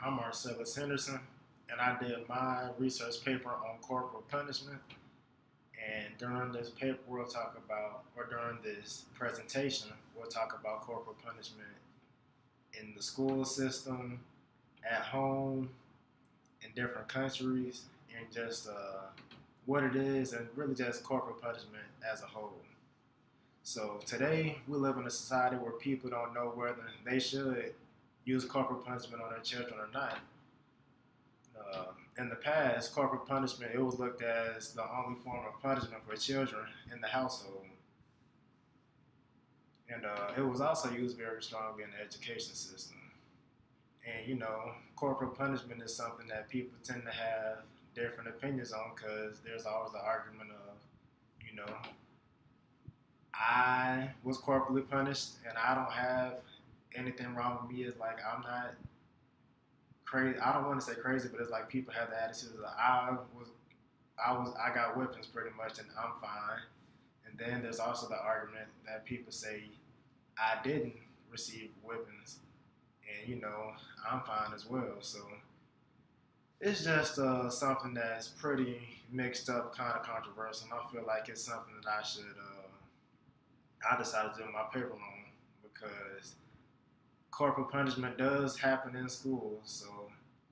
I'm Marcellus Henderson, and I did my research paper on corporal punishment. And during this paper, we'll talk about, or during this presentation, we'll talk about corporal punishment in the school system, at home, in different countries, and just what it is, and really just corporal punishment as a whole. So today, we live in a society where people don't know whether they should use corporal punishment on their children or not. In the past, corporal punishment it was looked at as the only form of punishment for children in the household, and it was also used very strongly in the education system. And corporal punishment is something that people tend to have different opinions on because there's always the argument of, you know, I was corporally punished and I don't have anything wrong with me. It's like I'm not crazy. I don't want to say crazy, but it's like people have the attitude that I got weapons pretty much and I'm fine. And then there's also the argument that people say I didn't receive weapons and I'm fine as well. So it's just something that's pretty mixed up, kind of controversial. And I feel like it's something that I should. I decided to do my paper on because corporal punishment does happen in school. So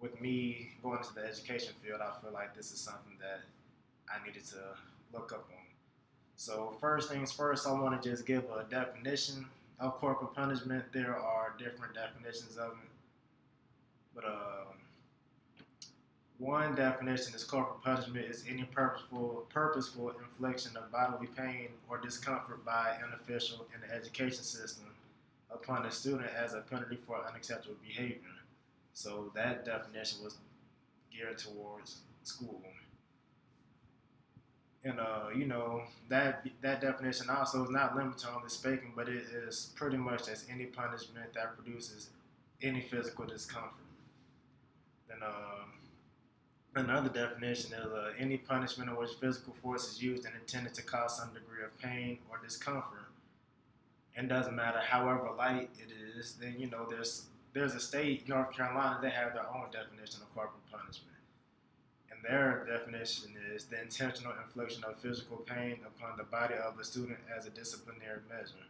with me going into the education field, I feel like this is something that I needed to look up on. So first things first, I want to just give a definition of corporal punishment. There are different definitions of it, but one definition is corporal punishment is any purposeful infliction of bodily pain or discomfort by an official in the education system upon a student as a penalty for unacceptable behavior. So that definition was geared towards school. And that definition also is not limited to only spanking, but it is pretty much as any punishment that produces any physical discomfort. Then another definition is any punishment in which physical force is used and intended to cause some degree of pain or discomfort. And doesn't matter however light it is. Then there's a state, North Carolina, they have their own definition of corporal punishment. And their definition is the intentional infliction of physical pain upon the body of a student as a disciplinary measure.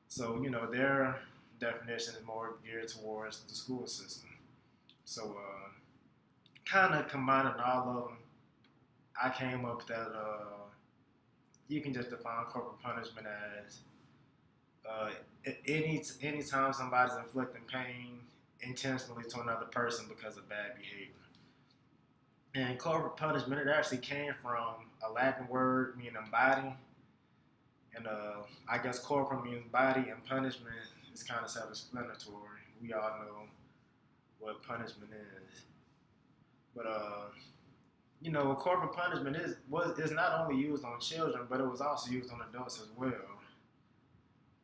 So, their definition is more geared towards the school system. So, kind of combining all of them, I came up that you can just define corporal punishment as any time somebody's inflicting pain intentionally to another person because of bad behavior. And corporal punishment, it actually came from a Latin word meaning body. And I guess corporal means body and punishment is kind of self-explanatory. We all know what punishment is. But, corporal punishment is not only used on children, but it was also used on adults as well.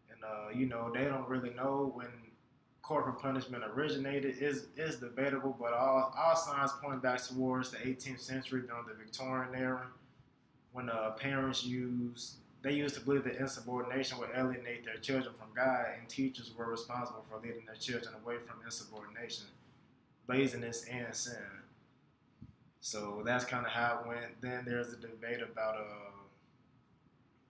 And, they don't really know when corporal punishment originated is debatable, but all signs point back towards the 18th century during the Victorian era, when parents used to believe that insubordination would alienate their children from God, and teachers were responsible for leading their children away from insubordination, laziness, and sin. So that's kind of how it went. Then there's a debate about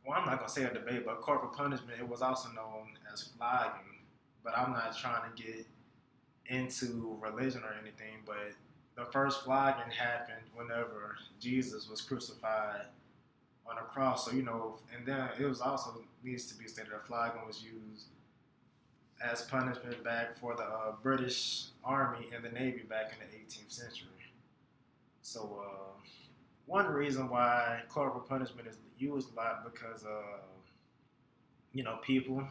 well, I'm not gonna say a debate, but corporal punishment. It was also known as flogging. But I'm not trying to get into religion or anything, but the first flogging happened whenever Jesus was crucified on a cross. So, and then it was also needs to be stated that flogging was used as punishment back for the British Army and the Navy back in the 18th century. So, one reason why corporal punishment is used a lot because, people,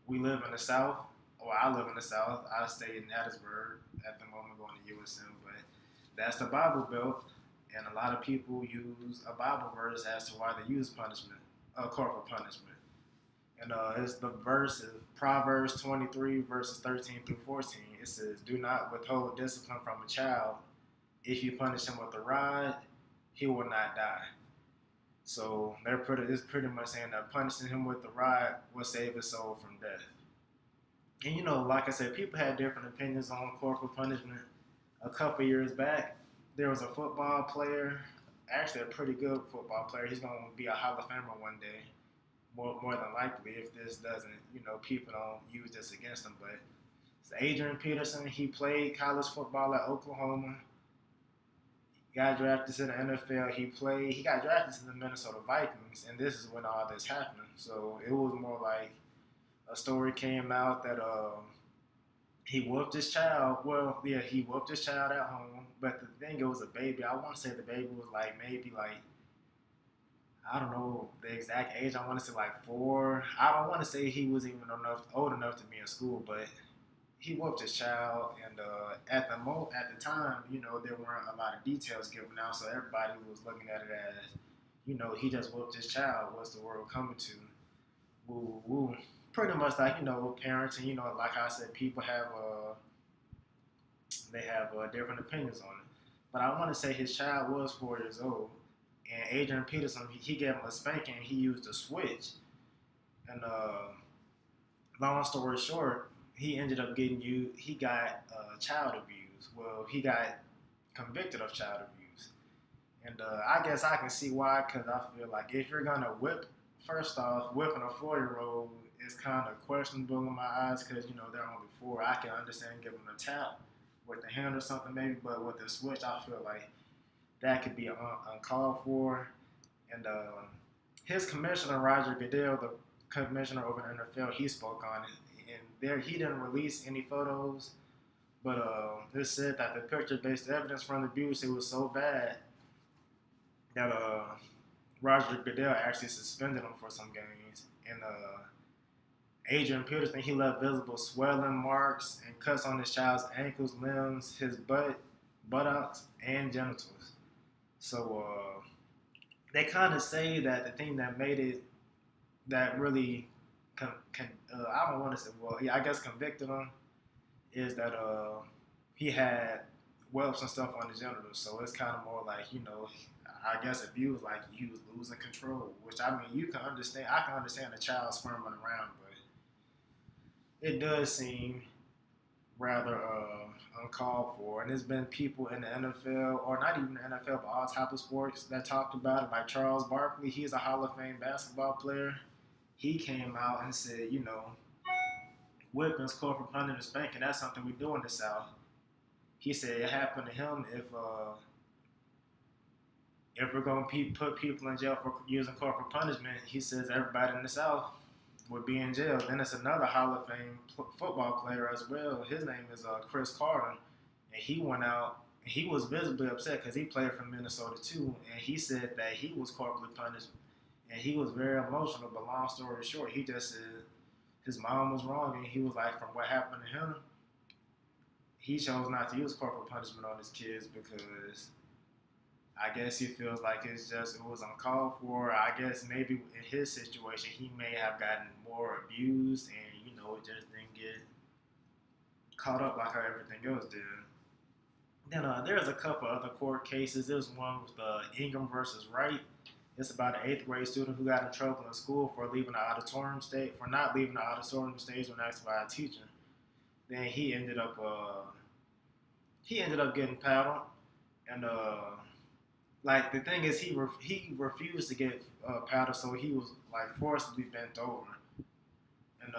we live in the South. Well, I live in the South. I stay in Hattiesburg at the moment going to USM, but that's the Bible Belt, and a lot of people use a Bible verse as to why they use corporal punishment. And it's the verse of Proverbs 23, verses 13 through 14. It says, "Do not withhold discipline from a child. If you punish him with a rod, he will not die." So it's pretty much saying that punishing him with the rod will save his soul from death. And like I said, people had different opinions on corporal punishment. a couple years back, there was a football player, actually a pretty good football player. He's going to be a Hall of Famer one day, more than likely, if this doesn't, people don't use this against him. But it's Adrian Peterson. He played college football at Oklahoma. Got drafted to the NFL. He got drafted to the Minnesota Vikings, and this is when all this happened. So it was more like a story came out that he whooped his child. Well, yeah, he whooped his child at home. But the thing, it was a baby. I want to say the baby was like maybe like, I don't know the exact age. I want to say like 4. I don't want to say he was even old enough to be in school, but he whooped his child. And at the time, there weren't a lot of details given out, so everybody was looking at it as, he just whooped his child. What's the world coming to? Woo woo. Pretty much like parents, and like I said, people have they have different opinions on it. But I want to say his child was 4 years old, and Adrian Peterson, he gave him a spanking. He used a switch, and long story short, he ended up he got child abuse. Well, he got convicted of child abuse, and I guess I can see why, because I feel like if you're gonna first off, whipping a 4-year-old is kind of questionable in my eyes, because they're only 4. I can understand giving them a tap with the hand or something maybe, but with the switch, I feel like that could be uncalled for. And his commissioner, Roger Goodell, the commissioner over the NFL, he spoke on it, and there he didn't release any photos, but it said that the picture-based evidence from the abuse, it was so bad that Roger Goodell actually suspended him for some games. And Adrian Peterson, he left visible swelling marks and cuts on his child's ankles, limbs, his buttocks, and genitals. So they kind of say that the thing that made it, that really, I don't want to say, well, yeah, I guess convicted him, is that he had whelps and stuff on his genitals. So it's kind of more like, I guess if you was like he was losing control, which I mean you can understand. I can understand a child squirming around, but it does seem rather uncalled for. And there's been people in the NFL, or not even the NFL, but all type of sports that talked about it. Like Charles Barkley, he's a Hall of Fame basketball player. He came out and said, whippings, corporal punishment, and spanking, that's something we do in the South. He said it happened to him if we're going to put people in jail for using corporal punishment, he says everybody in the South would be in jail. Then it's another Hall of Fame football player as well. His name is Chris Carter, and he went out and he was visibly upset because he played for Minnesota too, and he said that he was corporally punished, and he was very emotional. But long story short, he just said his mom was wrong, and he was like, from what happened to him, he chose not to use corporal punishment on his kids because I guess he feels like it was uncalled for. I guess maybe in his situation, he may have gotten more abused and, it just didn't get caught up like how everything else did. Then there's a couple other court cases. There's one with Ingram versus Wright. It's about an 8th grade student who got in trouble in school for not leaving the auditorium stage when asked by a teacher. Then he ended up getting paddled, and like the thing is, he refused to get paddled, so he was like forcibly bent over, and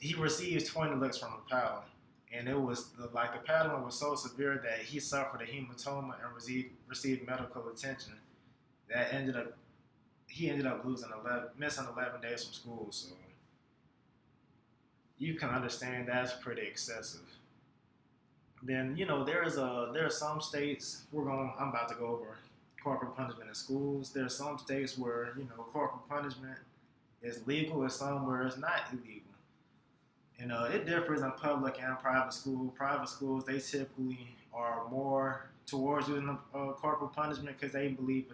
he received 20 licks from the paddle, and it was the paddling was so severe that he suffered a hematoma and received medical attention. That he ended up missing 11 days from school. So you can understand that's pretty excessive. Then there are some states I'm about to go over corporal punishment in schools. There are some states where corporal punishment is legal, and some where it's not illegal. And it differs in public and private school. Private schools, they typically are more towards using corporal punishment because they believe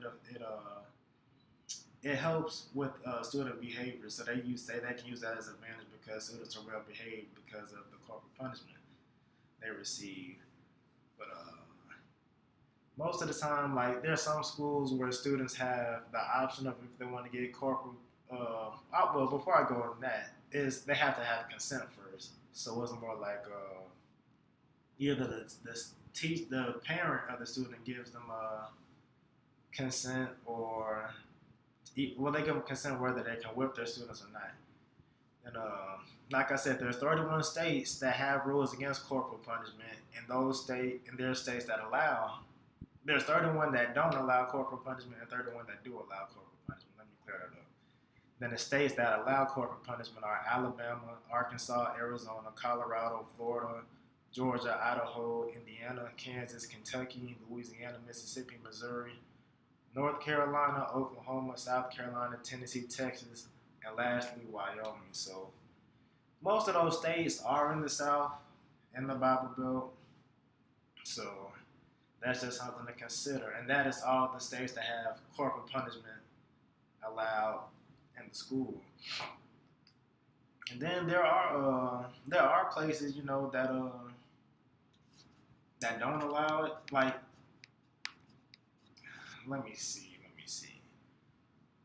it helps with student behavior. So they can use that as an advantage because students are well behaved because of the corporal punishment they receive. But most of the time, like there are some schools where students have the option of if they want to get corporal. Well, before I go on that, is they have to have consent first. So it's more like either the parent of the student gives them consent, or well, they give them consent whether they can whip their students or not. And like I said, there's 31 states that have rules against corporal punishment, and there are states that allow. There's 31 that don't allow corporal punishment, and 31 that do allow corporal punishment. Let me clear that up. Then the states that allow corporal punishment are Alabama, Arkansas, Arizona, Colorado, Florida, Georgia, Idaho, Indiana, Kansas, Kentucky, Louisiana, Mississippi, Missouri, North Carolina, Oklahoma, South Carolina, Tennessee, Texas, and lastly, Wyoming. So most of those states are in the South, in the Bible Belt. So that's just something to consider. And that is all the states that have corporal punishment allowed in the school. And then there are places, that don't allow it. Like, let me see.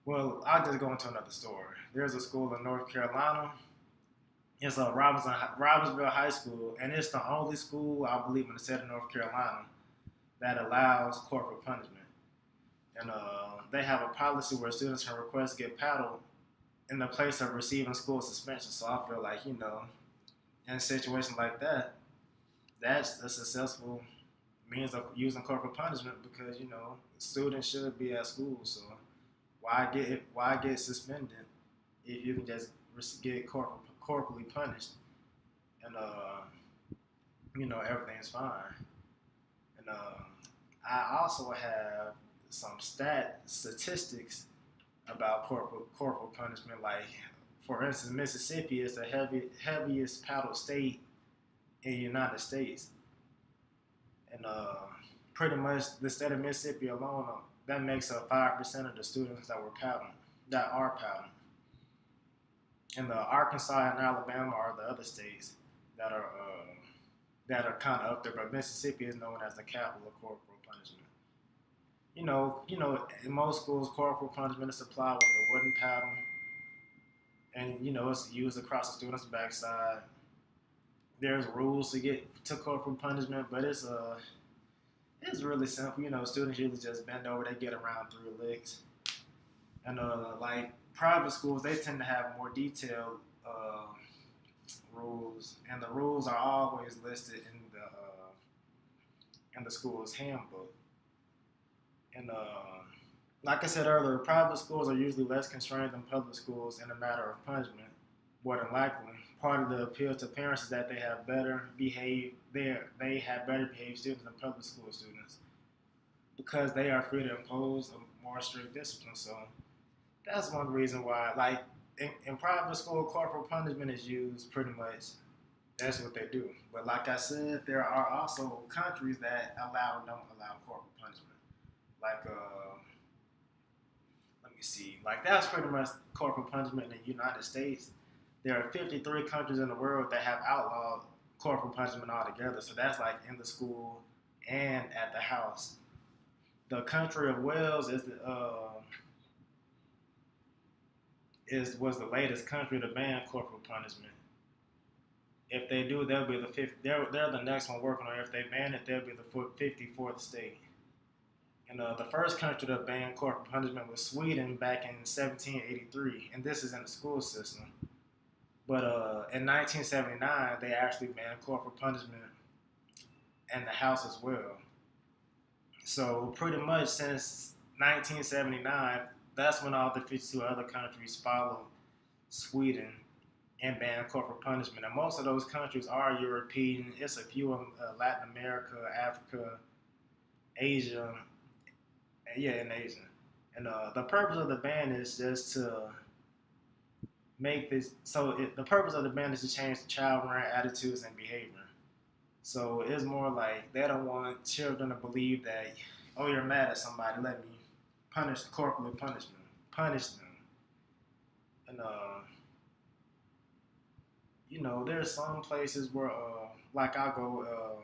Well, I'll just go into another story. There's a school in North Carolina. It's a Robbinsville High School, and it's the only school, I believe, in the state of North Carolina that allows corporal punishment. And they have a policy where students can request to get paddled in the place of receiving school suspension. So I feel like, in a situation like that, that's a successful means of using corporal punishment, because students should be at school. So why get suspended if you can just get corporally punished, and everything's fine. And I also have some statistics about corporal punishment. Like, for instance, Mississippi is the heaviest paddle state in the United States, and pretty much the state of Mississippi alone, that makes up 5% of the students that are paddling. And Arkansas and Alabama are the other states that are kind of up there, but Mississippi is known as the capital of corporal punishment. In most schools, corporal punishment is applied with a wooden paddle, and it's used across the student's backside. There's rules to get to corporal punishment, but it's really simple. Students usually just bend over, they get around 3 licks. And like private schools, they tend to have more detailed rules, and the rules are always listed in the school's handbook. And like I said earlier, private schools are usually less constrained than public schools in a matter of punishment. More than likely, part of the appeal to parents is that they have better behaved students than public school students, because they are free to impose a more strict discipline. So that's one reason why, like, in private school, corporal punishment is used pretty much. That's what they do. But like I said, there are also countries that don't allow corporal punishment. Like, let me see. Like, that's pretty much corporal punishment in the United States. There are 53 countries in the world that have outlawed corporal punishment altogether. So that's like in the school and at the house. The country of Wales was the latest country to ban corporal punishment. If they do, they'll be the fifth. They're the next one working on it. If they ban it, they'll be the 54th state. And the first country to ban corporal punishment was Sweden back in 1783, and this is in the school system. But in 1979, they actually banned corporal punishment in the house as well. So pretty much since 1979, that's when all the 52 other countries followed Sweden and banned corporal punishment. And most of those countries are European. It's a few in Latin America, Africa, Asia. In Asia. And the purpose of the ban is just to make this. The purpose of the ban is to change the child-rearing attitudes and behavior. So it's more like they don't want children to believe that, oh, you're mad at somebody, let me corporally punish them. And there's some places where like I go.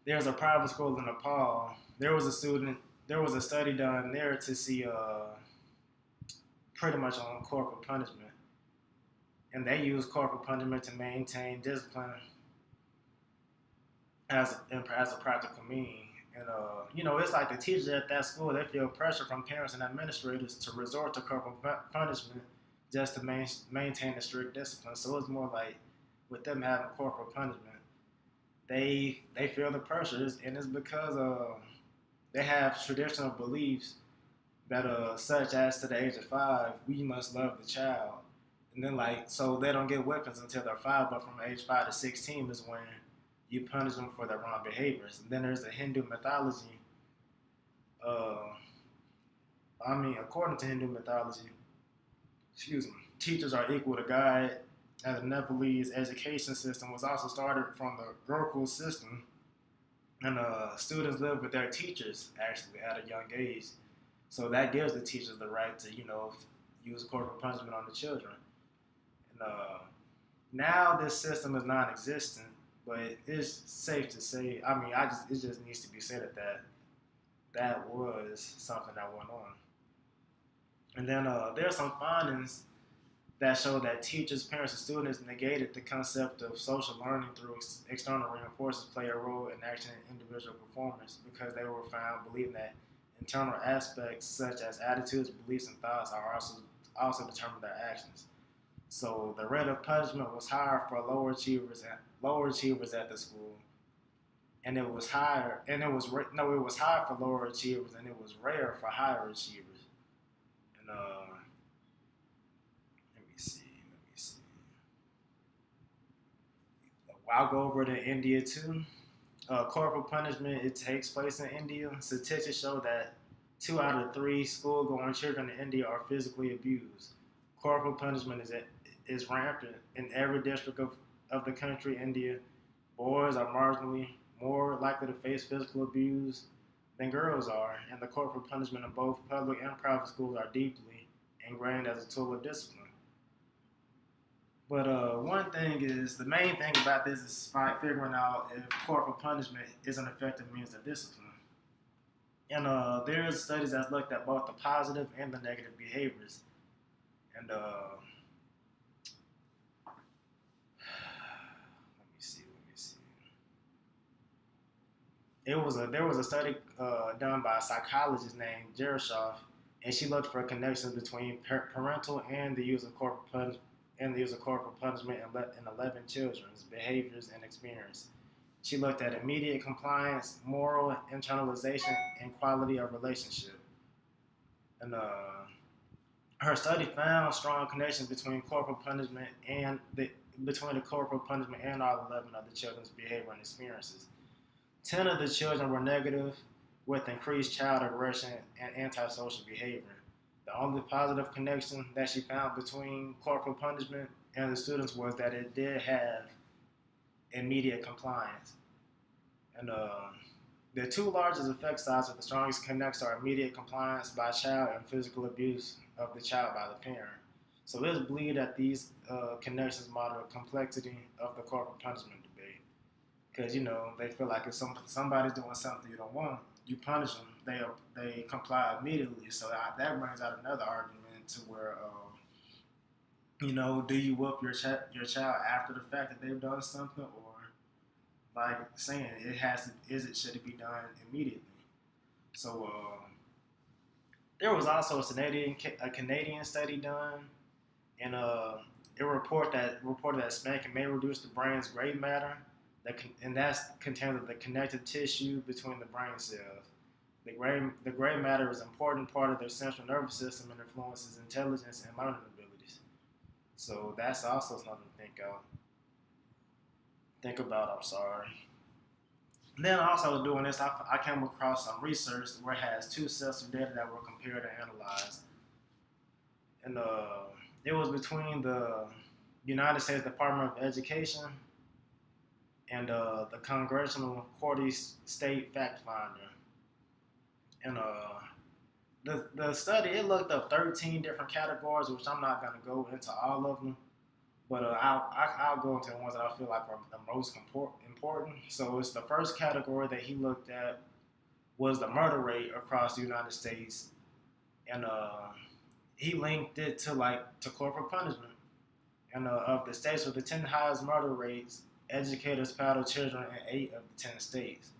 There's a private school in Nepal. There was a study done there to see pretty much on corporal punishment. and they use corporal punishment to maintain discipline as a practical mean. And it's like the teachers at that school, they feel pressure from parents and administrators to resort to corporal punishment just to maintain a strict discipline. So it's more like with them having corporal punishment, they feel the pressure, and it's because they have traditional beliefs that such as to the age of 5, we must love the child, and then like so they don't get weapons until they're 5, but from age 5 to 16 is when you punish them for their wrong behaviors. And then there's the Hindu mythology. Uh, According to Hindu mythology, excuse me, teachers are equal to God. And the Nepalese education system was also started from the Gurukul system, and students live with their teachers actually at a young age. So that gives the teachers the right to, use corporal punishment on the children. And now this system is non-existent, but it's safe to say. It just needs to be said that was something that went on. And then there's some findings that show that teachers, parents, and students negated the concept of social learning through external reinforcers play a role in action and individual performance, because they were found believing that internal aspects such as attitudes, beliefs, and thoughts are also determine their actions. So the rate of punishment was higher for lower achievers at the school, and it was higher, and it was it was high for lower achievers, and it was rare for higher achievers. And let me see. I'll go over to India too. Corporal punishment, it takes place in India. Statistics show that 2 out of 3 school-going children in India are physically abused. Corporal punishment is rampant in every district of the country. India, boys are marginally more likely to face physical abuse than girls are, and the corporal punishment in both public and private schools are deeply ingrained as a tool of discipline. But the main thing about this is figuring out if corporal punishment is an effective means of discipline. And there's studies that looked at both the positive and the negative behaviors. And let me see. There was a study done by a psychologist named Jerishoff, and she looked for a connection between parental and the use of corporal punishment in 11 children's behaviors and experience. She looked at immediate compliance, moral internalization, and quality of relationship. And her study found strong connection between corporal punishment and between the corporal punishment and all 11 of the children's behavior and experiences. 10 of the children were negative, with increased child aggression and antisocial behavior. The only positive connection that she found between corporal punishment and the students was that it did have immediate compliance. And the 2 largest effect sizes of the strongest connects are immediate compliance by a child and physical abuse of the child by the parent. So it's believed that these connections model the complexity of the corporal punishment debate. Because, they feel like if somebody's doing something you don't want, you punish them, they comply immediately. So that brings out another argument to where, do you whoop your child after the fact that they've done something, or like saying should it be done immediately? So there was also a Canadian study done, and it reported that spanking may reduce the brain's gray matter, and that's contains the connective tissue between the brain cells. The gray matter is an important part of their central nervous system and influences intelligence and learning abilities. So that's also something to think about. I'm sorry. And then also doing this, I came across some research where it has 2 sets of data that were compared and analyzed. And it was between the United States Department of Education and the Congressional Quarterly State Fact Finder. And the study, it looked up 13 different categories, which I'm not going to go into all of them, but I'll go into the ones that I feel like are the most important. So it's the first category that he looked at was the murder rate across the United States, and he linked it to corporal punishment. And of the states with the 10 highest murder rates, educators paddle children in 8 of the 10 states.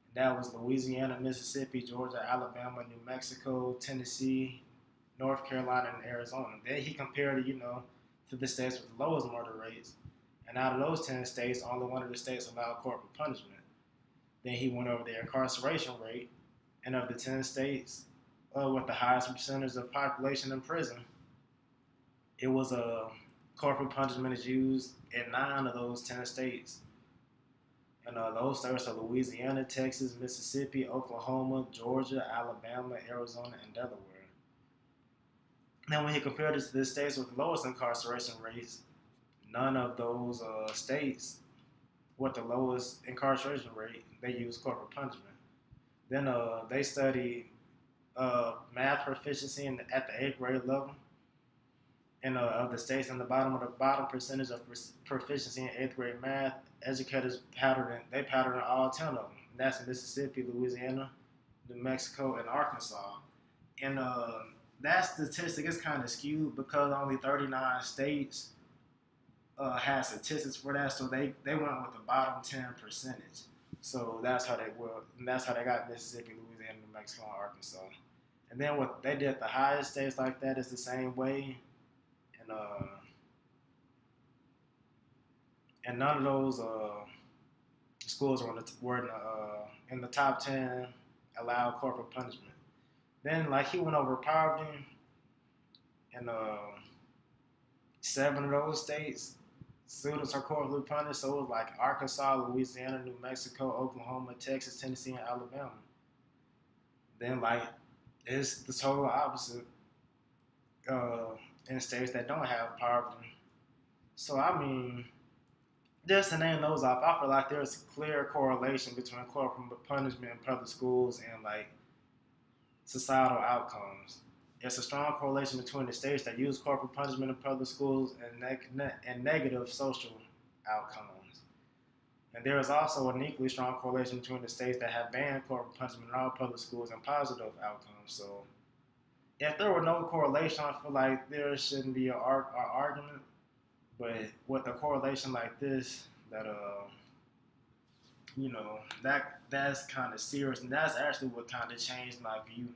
And that was Louisiana, Mississippi, Georgia, Alabama, New Mexico, Tennessee, North Carolina, and Arizona. Then he compared it, to the states with the lowest murder rates. And out of those 10 states, only one of the states allowed corporal punishment. Then he went over the incarceration rate, and of the 10 states with the highest percentage of population in prison, it was a corporal punishment is used in 9 of those 10 states. And those states are Louisiana, Texas, Mississippi, Oklahoma, Georgia, Alabama, Arizona, and Delaware. Then when he compared it to the states with the lowest incarceration rates, none of those states with the lowest incarceration rate, they use corporal punishment. Then they studied math proficiency at the 8th grade level. And of the states in the bottom percentage of proficiency in 8th grade math, educators patterned in all 10 of them. And that's Mississippi, Louisiana, New Mexico, and Arkansas. And that statistic is kind of skewed because only 39 states had statistics for that, so they went with the bottom 10 percentage. So that's how they got Mississippi, Louisiana, New Mexico, and Arkansas. And then what they did, the highest states like that is the same way, and none of those schools were in the top 10 allowed corporal punishment. Then he went over poverty, and 7 of those states, students are corporally punished. So it was Arkansas, Louisiana, New Mexico, Oklahoma, Texas, Tennessee, and Alabama. Then it's the total opposite in states that don't have poverty. So I mean, just to name those off, I feel like there's a clear correlation between corporal punishment in public schools and societal outcomes. It's a strong correlation between the states that use corporal punishment in public schools and negative social outcomes. And there is also an equally strong correlation between the states that have banned corporal punishment in all public schools and positive outcomes. So if there were no correlation, I feel like there shouldn't be an argument. But with a correlation like this, that's kind of serious, and that's actually what kind of changed my view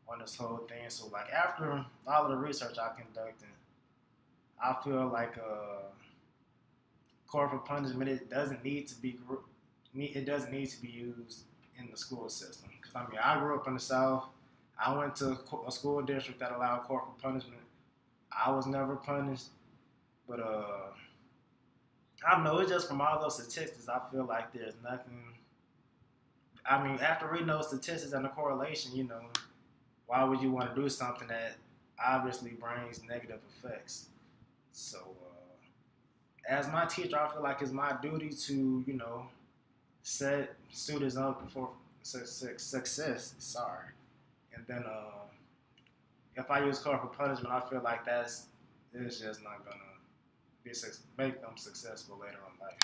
on this whole thing. So after all of the research I conducted, I feel corporal punishment it doesn't need to be used in the school system. Because I grew up in the South. I went to a school district that allowed corporal punishment. I was never punished, but I don't know. It's just from all those statistics, I feel like there's nothing. After reading those statistics and the correlation, why would you want to do something that obviously brings negative effects? So, as my teacher, I feel like it's my duty to, set students up for success. And then if I use corporal punishment, I feel like it's just not gonna make them successful later in life.